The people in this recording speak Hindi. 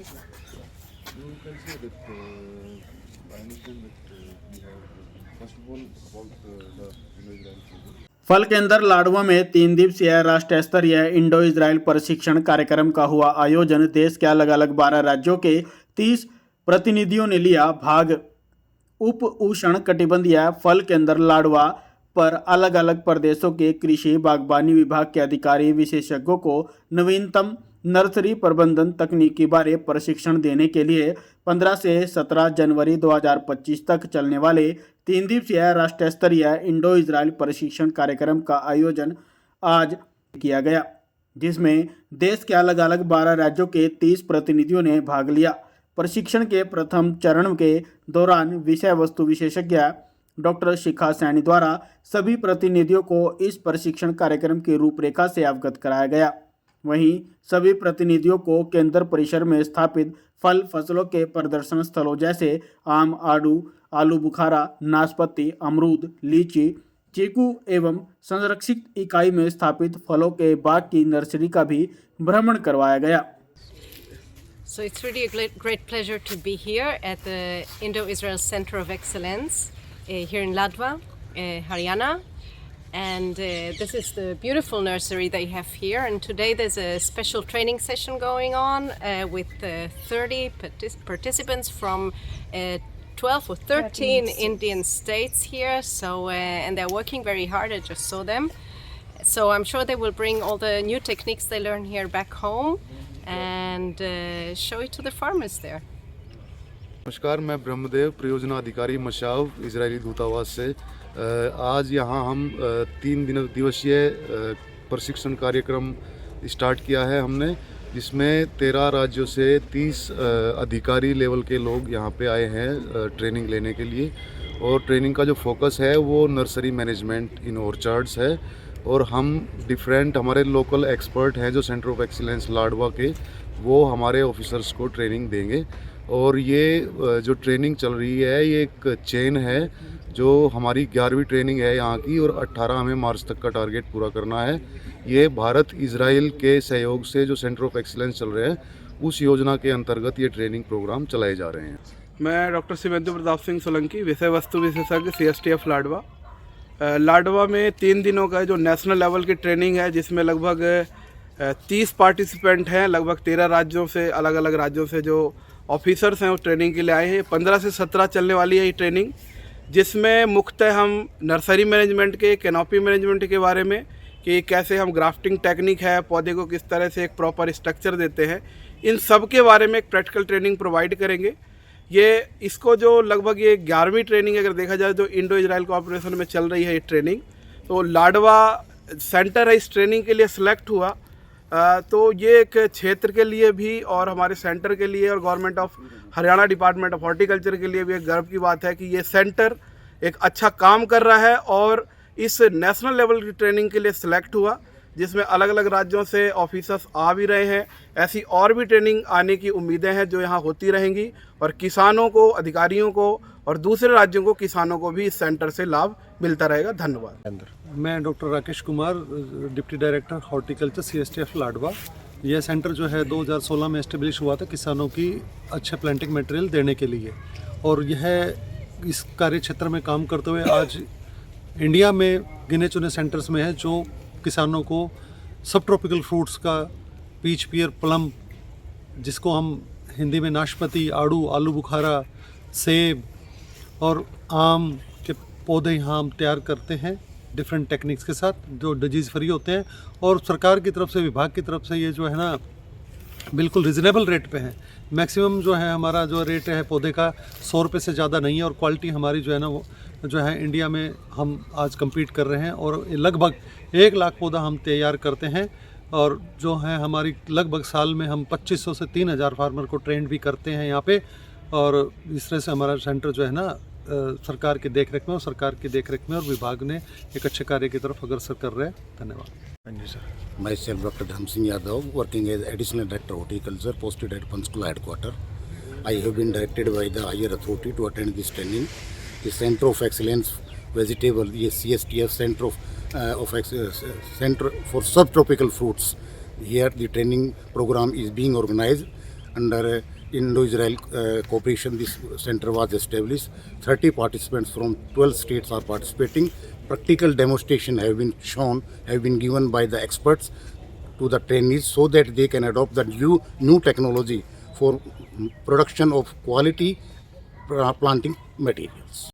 You can say that I understand that we have first of all about the Indo-Israel project. फल के अंदर लाडवा में 3 दिवसीय राष्ट्रीय स्तरीय इंडो इजराइल प्रशिक्षण कार्यक्रम का हुआ आयोजन। देश के अलग अलग 12 राज्यों के 30 प्रतिनिधियों ने लिया भाग। उप उष्ण कटिबंधीय फल के अंदर लाडवा पर अलग अलग प्रदेशों के कृषि बागवानी विभाग के अधिकारी विशेषज्ञों को नवीनतम नर्सरी प्रबंधन तकनीक के बारे प्रशिक्षण देने के लिए 15 से 17 जनवरी 2025 तक चलने वाले 3 दिवसीय राष्ट्रीय स्तरीय इंडो इजराइल प्रशिक्षण कार्यक्रम का आयोजन आज किया गया, जिसमें देश के अलग अलग 12 राज्यों के 30 प्रतिनिधियों ने भाग लिया। प्रशिक्षण के प्रथम चरण के दौरान विषय वस्तु विशेषज्ञ डॉक्टर शिखा सैनी द्वारा सभी प्रतिनिधियों को इस प्रशिक्षण कार्यक्रम की रूपरेखा से अवगत कराया गया। वहीं सभी प्रतिनिधियों को केंद्र परिसर में स्थापित फल फसलों के प्रदर्शन स्थलों जैसे आम, आलू बुखारा, नाशपाती, अमरूद, लीची, चीकू एवं संरक्षित इकाई में स्थापित फलों के बाग की नर्सरी का भी भ्रमण करवाया गया। So it's really a great pleasure to be here at the Indo-Israel Center of Excellence here in Ladwa, Haryana. And this is the beautiful nursery they have here. And today there's a special training session going on with 30 participants from 12 or 13 Indian states here. So and they're working very hard. I just saw them. So I'm sure they will bring all the new techniques they learn here back home and show it to the farmers there. नमस्कार, मैं ब्रह्मदेव, परियोजना अधिकारी मशाव, इजरायली दूतावास से। आज यहाँ हम 3 दिवसीय प्रशिक्षण कार्यक्रम स्टार्ट किया है हमने, जिसमें 13 राज्यों से 30 अधिकारी लेवल के लोग यहाँ पे आए हैं ट्रेनिंग लेने के लिए। और ट्रेनिंग का जो फोकस है वो नर्सरी मैनेजमेंट इन ऑर्चार्ड्स है। और हम डिफरेंट हमारे लोकल एक्सपर्ट हैं जो सेंटर ऑफ एक्सीलेंस लाडवा के, वो हमारे ऑफिसर्स को ट्रेनिंग देंगे। और ये जो ट्रेनिंग चल रही है ये एक चेन है, जो हमारी 11वीं ट्रेनिंग है यहाँ की, और 18 हमें मार्च तक का टारगेट पूरा करना है। ये भारत इजराइल के सहयोग से जो सेंटर ऑफ एक्सीलेंस चल रहे हैं उस योजना के अंतर्गत ये ट्रेनिंग प्रोग्राम चलाए जा रहे हैं। मैं डॉक्टर शिवेंद्र प्रताप सिंह सोलंकी, विषय वस्तु विशेषज्ञ CSTF लाडवा। लाडवा में 3 दिनों का जो नेशनल लेवल की ट्रेनिंग है, जिसमें लगभग 30 पार्टिसिपेंट हैं, लगभग 13 राज्यों से, अलग अलग राज्यों से जो ऑफिसर्स हैं वो ट्रेनिंग के लिए आए हैं। 15 से 17 चलने वाली है ये ट्रेनिंग, जिसमें मुख्यतः हम नर्सरी मैनेजमेंट के, कैनोपी मैनेजमेंट के बारे में, कि कैसे हम ग्राफ्टिंग टेक्निक है, पौधे को किस तरह से एक प्रॉपर स्ट्रक्चर देते हैं, इन सब के बारे में एक प्रैक्टिकल ट्रेनिंग प्रोवाइड करेंगे। ये इसको जो लगभग ये 11वीं ट्रेनिंग अगर देखा जाए जो इंडो इजराइल कोऑपरेशन में चल रही है ये ट्रेनिंग, तो लाडवा सेंटर है इस ट्रेनिंग के लिए सिलेक्ट हुआ। तो ये एक क्षेत्र के लिए भी और हमारे सेंटर के लिए और government of Haryana department of horticulture के लिए भी एक गर्व की बात है कि ये सेंटर एक अच्छा काम कर रहा है और इस नेशनल लेवल की ट्रेनिंग के लिए सिलेक्ट हुआ, जिसमें अलग अलग राज्यों से ऑफिसर्स आ भी रहे हैं। ऐसी और भी ट्रेनिंग आने की उम्मीदें हैं जो यहाँ होती रहेंगी, और किसानों को, अधिकारियों को और दूसरे राज्यों को, किसानों को भी इस सेंटर से लाभ मिलता रहेगा। धन्यवाद। मैं doctor Rakesh Kumar, deputy director horticulture CSTF Ladwa. यह सेंटर जो है 2016 में एस्टेब्लिश हुआ था किसानों की अच्छे प्लांटिंग मटेरियल देने के लिए, और यह इस कार्य क्षेत्र में काम करते हुए आज इंडिया में गिने चुने सेंटर्स में है जो किसानों को सब ट्रॉपिकल फ्रूट्स का पीच, पियर, प्लम, जिसको हम हिंदी में नाशपाती, आलू बुखारा, सेब और आम के पौधे यहाँ हम तैयार करते हैं डिफरेंट टेक्निक्स के साथ, जो डिजीज़ फ्री होते हैं। और सरकार की तरफ से, विभाग की तरफ से ये जो है ना बिल्कुल रिजनेबल रेट पे है। मैक्सिमम जो है हमारा जो रेट है पौधे का 100 रुपये से ज़्यादा नहीं है, और क्वालिटी हमारी जो है ना वो जो है इंडिया में हम आज compete कर रहे हैं। और लगभग 1 लाख पौधा हम तैयार करते हैं, और जो है हमारी लगभग साल में हम 2500 से 3000 फार्मर को ट्रेंड भी करते हैं यहाँ पे। और इस तरह से हमारा सेंटर जो है ना सरकार की देखरेख में और विभाग ने एक अच्छे कार्य की तरफ अग्रसर कर रहे हैं। धन्यवाद। Myself, Dr. Dham Singh Yadav, working as Additional Director Horticulture, posted at Panchkula Headquarters. I have been directed by the higher authority to attend this training. The Center of Excellence Vegetable, the CSTF Center for Subtropical Fruits. Here the training program is being organized under Indo-Israel cooperation, this center was established. 30 participants from 12 states are participating. Practical demonstration have been shown, have been given by the experts to the trainees so that they can adopt the new technology for production of quality planting materials.